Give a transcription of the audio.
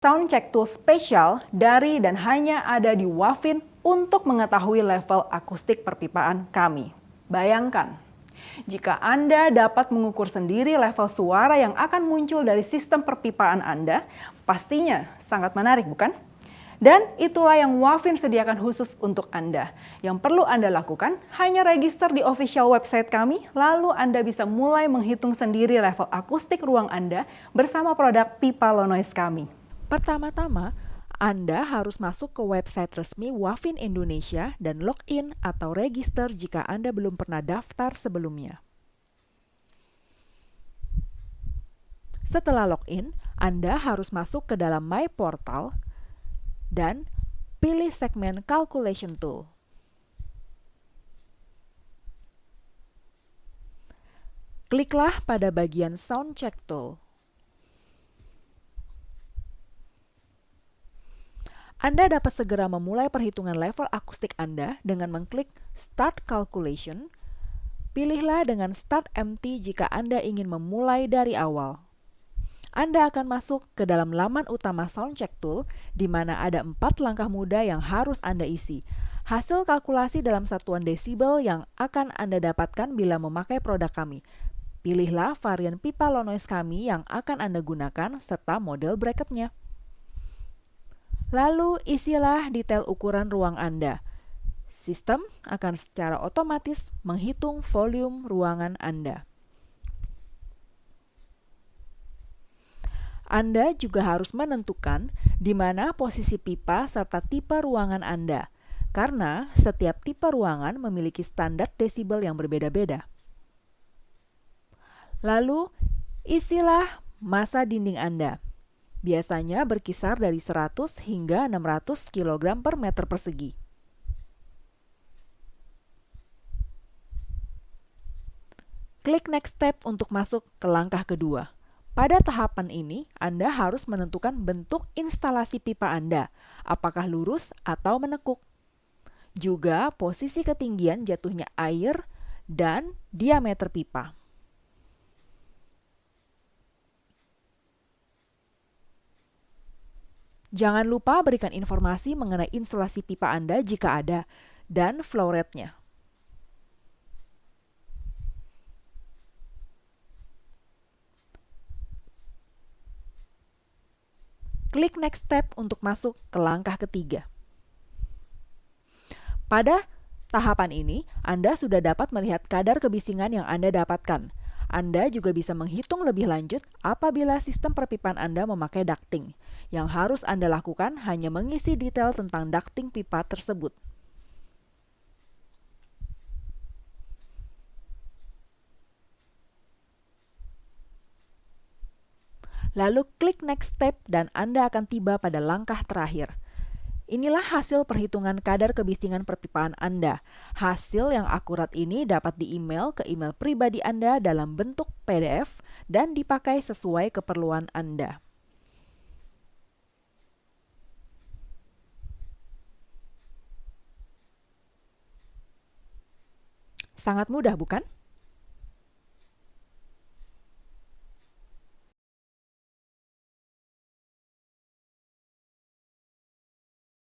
Soundcheck tool spesial dari dan hanya ada di Wafin untuk mengetahui level akustik perpipaan kami. Bayangkan, jika Anda dapat mengukur sendiri level suara yang akan muncul dari sistem perpipaan Anda, pastinya sangat menarik, bukan? Dan itulah yang Wafin sediakan khusus untuk Anda. Yang perlu Anda lakukan hanya register di official website kami, lalu Anda bisa mulai menghitung sendiri level akustik ruang Anda bersama produk pipa low noise kami. Pertama-tama, Anda harus masuk ke website resmi Wafin Indonesia dan login atau register jika Anda belum pernah daftar sebelumnya. Setelah login, Anda harus masuk ke dalam My Portal dan pilih segmen Calculation Tool. Kliklah pada bagian Soundcheck Tool. Anda dapat segera memulai perhitungan level akustik Anda dengan mengklik Start Calculation. Pilihlah dengan Start Empty jika Anda ingin memulai dari awal. Anda akan masuk ke dalam laman utama Soundcheck Tool, di mana ada 4 langkah mudah yang harus Anda isi. Hasil kalkulasi dalam satuan desibel yang akan Anda dapatkan bila memakai produk kami. Pilihlah varian pipa low noise kami yang akan Anda gunakan, serta model bracketnya. Lalu isilah detail ukuran ruang Anda. Sistem akan secara otomatis menghitung volume ruangan Anda. Anda juga harus menentukan di mana posisi pipa serta tipe ruangan Anda, karena setiap tipe ruangan memiliki standar desibel yang berbeda-beda. Lalu, isilah massa dinding Anda. Biasanya berkisar dari 100 hingga 600 kg per meter persegi. Klik Next Step untuk masuk ke langkah kedua. Pada tahapan ini, Anda harus menentukan bentuk instalasi pipa Anda, apakah lurus atau menekuk. Juga posisi ketinggian jatuhnya air dan diameter pipa. Jangan lupa berikan informasi mengenai instalasi pipa Anda jika ada, dan flow rate-nya. Klik Next Step untuk masuk ke langkah ketiga. Pada tahapan ini, Anda sudah dapat melihat kadar kebisingan yang Anda dapatkan. Anda juga bisa menghitung lebih lanjut apabila sistem perpipaan Anda memakai ducting. Yang harus Anda lakukan hanya mengisi detail tentang ducting pipa tersebut. Lalu klik Next Step dan Anda akan tiba pada langkah terakhir. Inilah hasil perhitungan kadar kebisingan perpipaan Anda. Hasil yang akurat ini dapat di-email ke email pribadi Anda dalam bentuk PDF dan dipakai sesuai keperluan Anda. Sangat mudah, bukan?